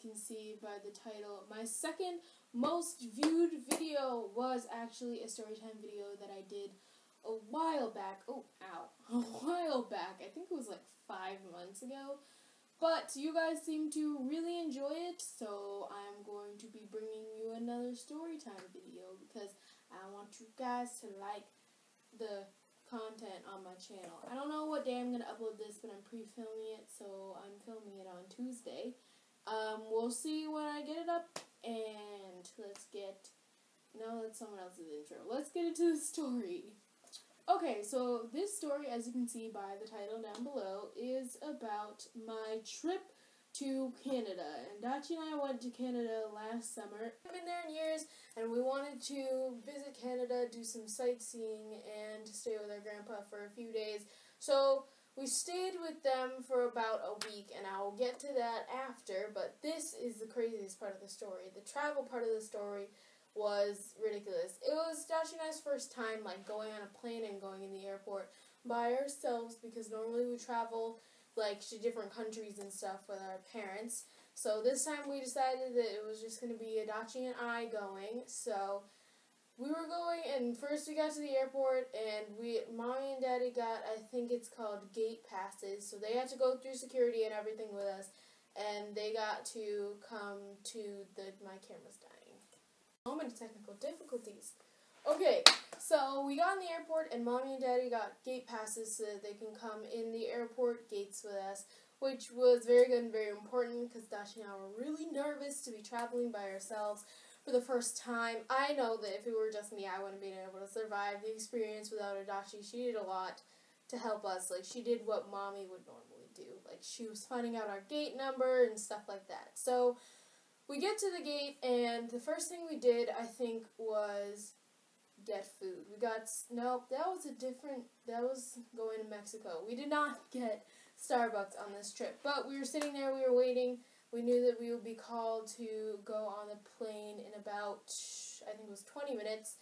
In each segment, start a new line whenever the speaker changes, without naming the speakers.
can see by the title, my second most viewed video was actually a storytime video that I did a while back. Oh, ow. A while back. I think it was like 5 months ago. But you guys seem to really enjoy it, so I'm going to be bringing you another storytime video because I want you guys to like the content on my channel. I don't know what day I'm going to upload this, but I'm pre-filming it, so I'm filming it on Tuesday. We'll see when I get it up, and now that's someone else's intro. Let's get into the story. Okay, so this story, as you can see by the title down below, is about my trip to Canada. And Dachi and I went to Canada last summer. I've been there in years, and we wanted to visit Canada, do some sightseeing, and stay with our grandpa for a few days. So we stayed with them for about a week, and I will get to that after, but this is the craziest part of the story. The travel part of the story was ridiculous. It was Dachi and I's first time going on a plane and going in the airport by ourselves, because normally we travel to different countries and stuff with our parents. So this time we decided that it was just going to be Dachi and I going. So we were going, and first we got to the airport, and Mommy and Daddy got, I think it's called gate passes, so they had to go through security and everything with us, and they got to come to my camera's dying. Moment of technical difficulties. Okay, so we got in the airport, and Mommy and Daddy got gate passes so that they can come in the airport gates with us, which was very good and very important because Dachi and I were really nervous to be traveling by ourselves for the first time. I know that if it were just me, I wouldn't have been able to survive the experience without Dachi. She did a lot to help us. She did what Mommy would normally do. She was finding out our gate number and stuff like that. So we get to the gate, and the first thing we did, I think, was get food. That was going to Mexico. We did not get Starbucks on this trip, but we were sitting there, we were waiting. We knew that we would be called to go on the plane in about, I think it was 20 minutes.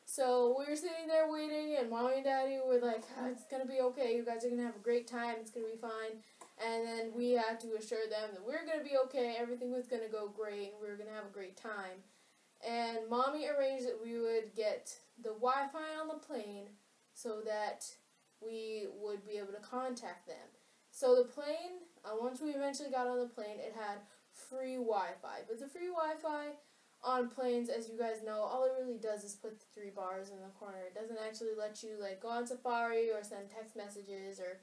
So we were sitting there waiting, and Mommy and Daddy were like, it's going to be okay, you guys are going to have a great time, it's going to be fine. And then we had to assure them that we were going to be okay, everything was going to go great, and we were going to have a great time. And Mommy arranged that we would get the Wi-Fi on the plane so that we would be able to contact them. So the plane, once we eventually got on the plane, it had free Wi-Fi. But the free Wi-Fi on planes, as you guys know, all it really does is put the 3 bars in the corner. It doesn't actually let you go on Safari or send text messages or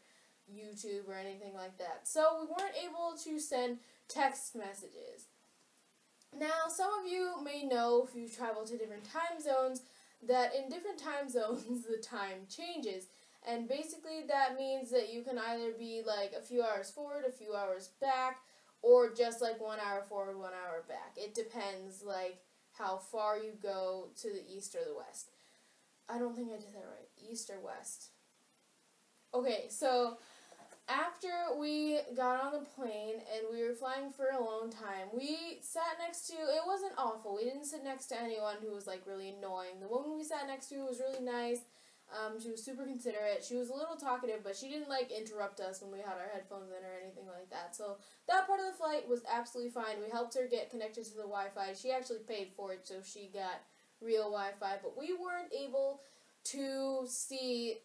YouTube or anything like that. So we weren't able to send text messages. Now, some of you may know, if you travel to different time zones, that in different time zones the time changes. And basically that means that you can either be a few hours forward, a few hours back, or just 1 hour forward, 1 hour back. It depends how far you go to the east or the west. I don't think I did that right. East or west. Okay, so after we got on the plane and we were flying for a long time, we sat next to, it wasn't awful, we didn't sit next to anyone who was really annoying. The woman we sat next to was really nice. She was super considerate. She was a little talkative, but she didn't interrupt us when we had our headphones in or anything like that. So that part of the flight was absolutely fine. We helped her get connected to the Wi-Fi. She actually paid for it, so she got real Wi-Fi, but we weren't able to see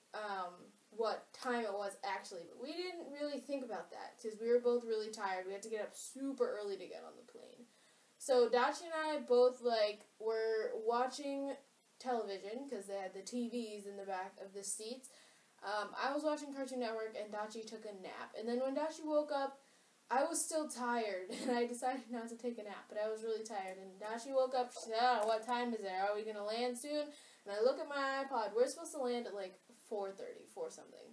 what time it was actually, but we didn't really think about that because we were both really tired. We had to get up super early to get on the plane. So Dachi and I both were watching television because they had the TVs in the back of the seats. I was watching Cartoon Network, and Dachi took a nap. And then when Dachi woke up, I was still tired, and I decided not to take a nap, but I was really tired. And Dachi woke up, she said, what time is it? Are we going to land soon? And I look at my iPod. We're supposed to land at 4:30, 4 something.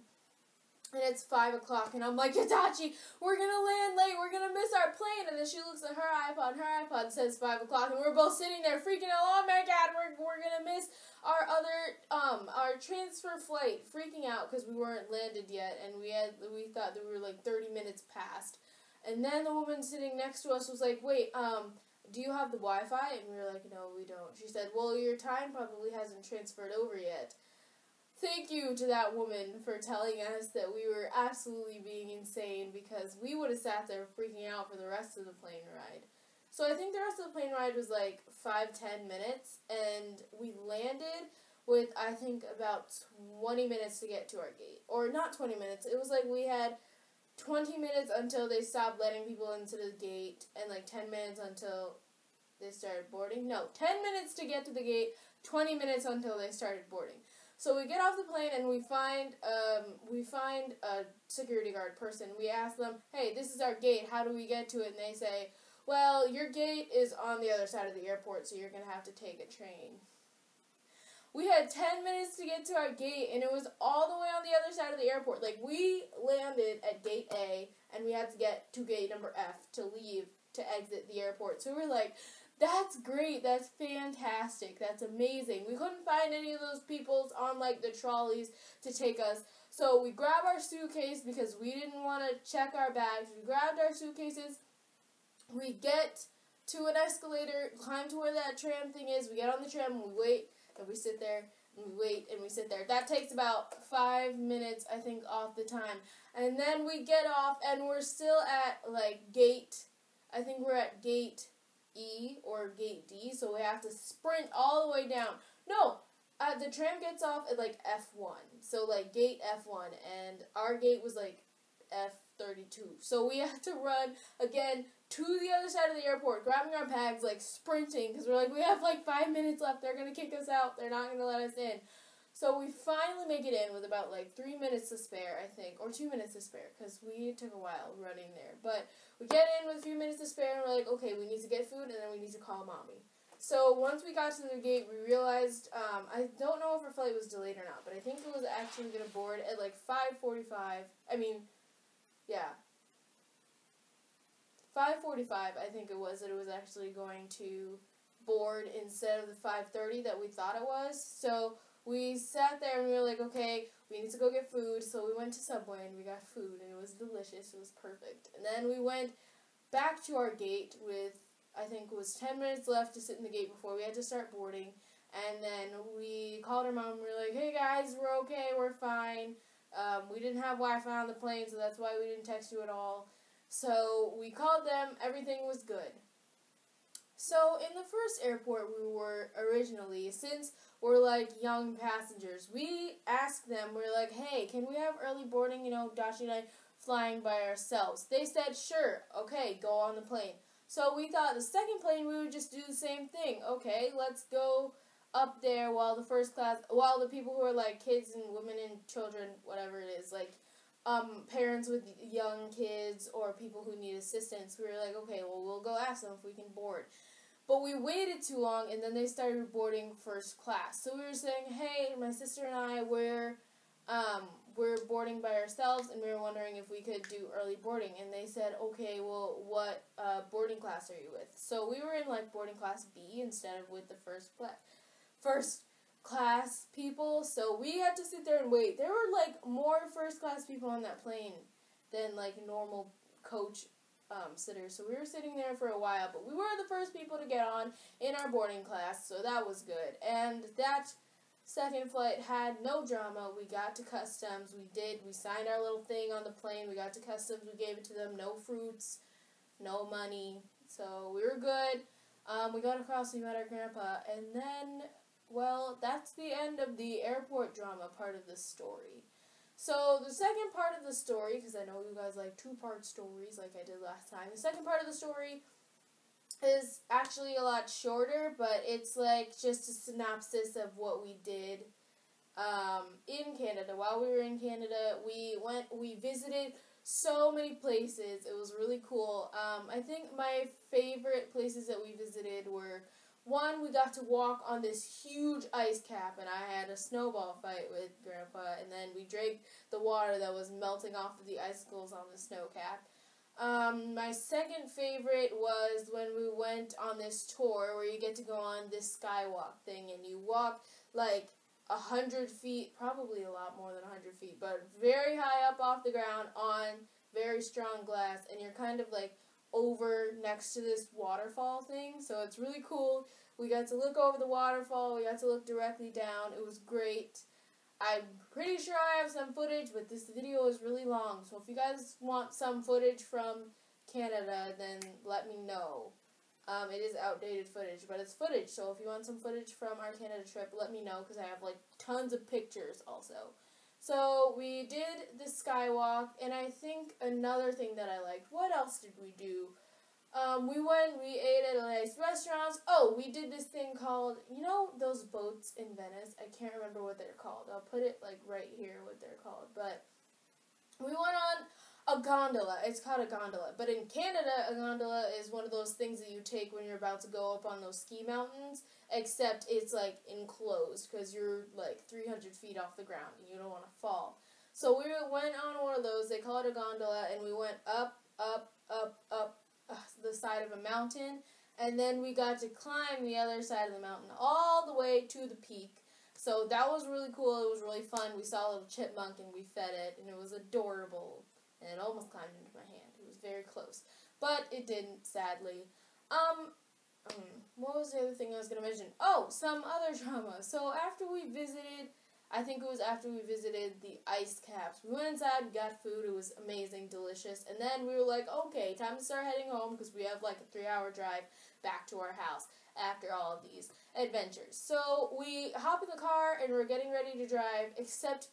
And it's 5 o'clock, and I'm like, Dachi, we're going to land late, we're going to miss our plane. And then she looks at her iPod says 5 o'clock, and we're both sitting there freaking out, oh my god, we're going to miss our our transfer flight, freaking out because we weren't landed yet, and we thought that we were 30 minutes past. And then the woman sitting next to us was like, wait, do you have the Wi-Fi? And we were like, no, we don't. She said, well, your time probably hasn't transferred over yet. Thank you to that woman for telling us that we were absolutely being insane, because we would have sat there freaking out for the rest of the plane ride. So I think the rest of the plane ride was like 5-10 minutes, and we landed with, I think, about 20 minutes to get to our gate. Or not 20 minutes, it was like we had 20 minutes until they stopped letting people into the gate, and like 10 minutes until they started boarding. No, 10 minutes to get to the gate, 20 minutes until they started boarding. So we get off the plane and we find a security guard person. We ask them, hey, this is our gate, how do we get to it? And they say, well, your gate is on the other side of the airport, so you're going to have to take a train. We had 10 minutes to get to our gate, and it was all the way on the other side of the airport. Like, we landed at gate A, and we had to get to gate number F to leave, to exit the airport. So we're like, that's great, that's fantastic, that's amazing. We couldn't find any of those people on, like, the trolleys to take us. So we grab our suitcase because we didn't want to check our bags. We grabbed our suitcases. We get to an escalator, climb to where that tram thing is. We get on the tram, and we wait. And we sit there, and we wait, and we sit there. That takes about 5 minutes, I think, off the time. And then we get off, and we're still at, like, I think we're at gate E or gate D, so we have to sprint all the way down. No, the tram gets off at, like, F1. So, like, gate F1, and our gate was, like, F32. So we have to run, again, to the other side of the airport, grabbing our bags, like, sprinting, because we're like, we have, like, 5 minutes left, they're going to kick us out, they're not going to let us in. So we finally make it in with about, like, 3 minutes to spare, I think, or 2 minutes to spare, because we took a while running there. But we get in with a few minutes to spare, and we're like, okay, we need to get food, and then we need to call Mommy. So once we got to the gate, we realized, I don't know if our flight was delayed or not, but I think it was actually going to board at, like, 5:45, 5:45, I think it was, that it was actually going to board instead of the 5:30 that we thought it was. So we sat there and we were like, okay, we need to go get food. So we went to Subway and we got food, and it was delicious. It was perfect. And then we went back to our gate with, I think it was 10 minutes left to sit in the gate before we had to start boarding. And then we called our mom and we were like, hey guys, we're okay, we're fine. We didn't have Wi-Fi on the plane, so that's why we didn't text you at all. So we called them, everything was good. So in the first airport we were originally, since we're like young passengers, we asked them, we're like, hey, can we have early boarding, Dashi and I flying by ourselves? They said, sure, okay, go on the plane. So we thought the second plane we would just do the same thing. Okay, let's go up there while the people who are like kids and women and children, whatever it is, like parents with young kids or people who need assistance, we were like, okay, well, we'll go ask them if we can board. But we waited too long, and then they started boarding first class. So we were saying, hey, my sister and I, we're boarding by ourselves, and we were wondering if we could do early boarding. And they said, okay, well, what boarding class are you with? So we were in, like, boarding class B instead of with the first class people, so we had to sit there and wait. There were, like, more first class people on that plane than, like, normal coach sitters, so we were sitting there for a while, but we were the first people to get on in our boarding class, so that was good. And that second flight had no drama. We got to customs, we signed our little thing on the plane, we got to customs, we gave it to them, no fruits, no money, so we were good. We got across, we met our grandpa, and then, well, that's the end of the airport drama part of the story. So the second part of the story, because I know you guys like two-part stories like I did last time, the second part of the story is actually a lot shorter, but it's like just a synopsis of what we did in Canada. While we were in Canada, we visited so many places. It was really cool. I think my favorite places that we visited were, one, we got to walk on this huge ice cap, and I had a snowball fight with Grandpa, and then we drank the water that was melting off of the icicles on the snow cap. My second favorite was when we went on this tour where you get to go on this skywalk thing, and you walk like 100 feet, probably a lot more than 100 feet, but very high up off the ground on very strong glass, and you're kind of like over next to this waterfall thing, so it's really cool. We got to look over the waterfall, we got to look directly down, it was great. I'm pretty sure I have some footage, but this video is really long, so if you guys want some footage from Canada, then let me know. It is outdated footage, but it's footage. So if you want some footage from our Canada trip, let me know, because I have like tons of pictures also. So we did the skywalk, and I think another thing that I liked. What else did we do? We ate at a nice restaurant. Oh, we did this thing called, you know, those boats in Venice. I can't remember what they're called. I'll put it like right here what they're called. But we went on a gondola. It's called a gondola. But in Canada, a gondola is one of those things that you take when you're about to go up on those ski mountains, except it's like enclosed because you're like 300 feet off the ground and you don't want to fall. So we went on one of those. They call it a gondola, and we went up the side of a mountain, and then we got to climb the other side of the mountain all the way to the peak. So that was really cool. It was really fun. We saw a little chipmunk and we fed it, and it was adorable, and it almost climbed into my hand. It was very close, but it didn't, sadly. What was the other thing I was going to mention? Oh, some other drama. So after we visited, I think it was after we visited the ice caps, we went inside, we got food, it was amazing, delicious, and then we were like, okay, time to start heading home, because we have like a 3-hour drive back to our house after all of these adventures. So we hop in the car, and we're getting ready to drive, except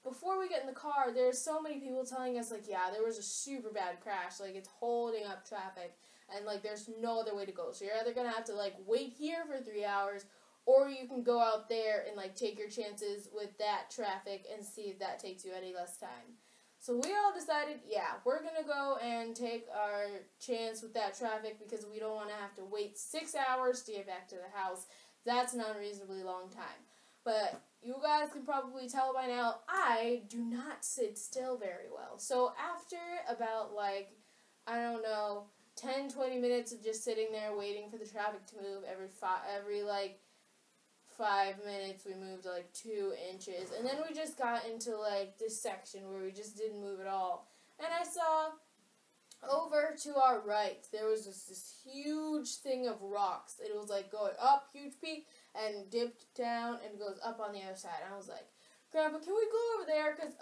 before we get in the car, there's so many people telling us, like, yeah, there was a super bad crash, like, it's holding up traffic, and, like, there's no other way to go, so you're either going to have to, like, wait here for 3 hours, or you can go out there and, like, take your chances with that traffic and see if that takes you any less time. So we all decided, yeah, we're going to go and take our chance with that traffic, because we don't want to have to wait 6 hours to get back to the house. That's an unreasonably long time. But you guys can probably tell by now, I do not sit still very well. So after about, like, I don't know, 10-20 minutes of just sitting there waiting for the traffic to move, every 5 minutes we moved like 2 inches, and then we just got into like this section where we just didn't move at all, and I saw over to our right there was just this huge thing of rocks. It was like going up, huge peak, and dipped down and goes up on the other side. And I was like, Grandpa, can we go over there? Because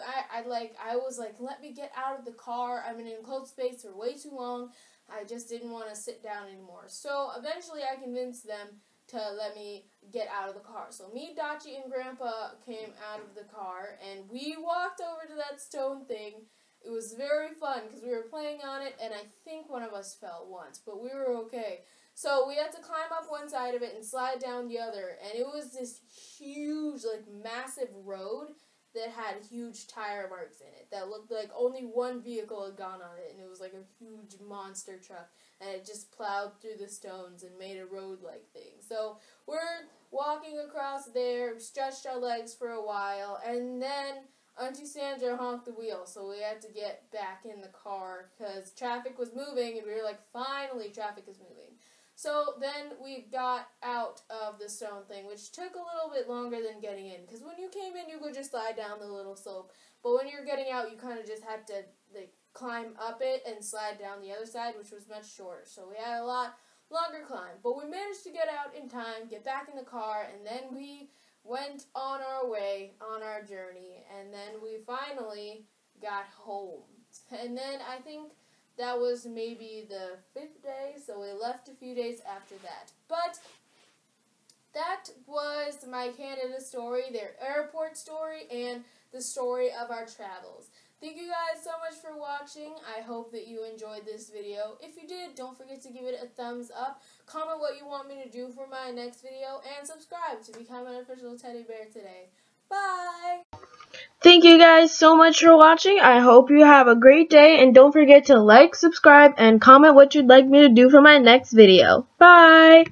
I was like, let me get out of the car. I'm in an enclosed space for way too long. I just didn't want to sit down anymore. So eventually I convinced them to let me get out of the car. So me, Dachi, and Grandpa came out of the car, and we walked over to that stone thing. It was very fun because we were playing on it, and I think one of us fell once, but we were okay. So we had to climb up one side of it and slide down the other, and it was this huge, like, massive road that had huge tire marks in it that looked like only one vehicle had gone on it, and it was like a huge monster truck, and it just plowed through the stones and made a road-like thing. So we're walking across there, stretched our legs for a while, and then Auntie Sandra honked the wheel, so we had to get back in the car because traffic was moving, and we were like, finally, traffic is moving. So then we got out of the stone thing, which took a little bit longer than getting in, because when you came in, you could just slide down the little slope, but when you're getting out, you kind of just had to like climb up it and slide down the other side, which was much shorter. So we had a lot longer climb, but we managed to get out in time, get back in the car, and then we went on our way on our journey, and then we finally got home. And then I think that was maybe the 5th day, so we left a few days after that. But that was my Canada story, their airport story, and the story of our travels. Thank you guys so much for watching. I hope that you enjoyed this video. If you did, don't forget to give it a thumbs up, comment what you want me to do for my next video, and subscribe to become an official teddy bear today. Bye!
Thank you guys so much for watching. I hope you have a great day, and don't forget to like, subscribe, and comment what you'd like me to do for my next video. Bye!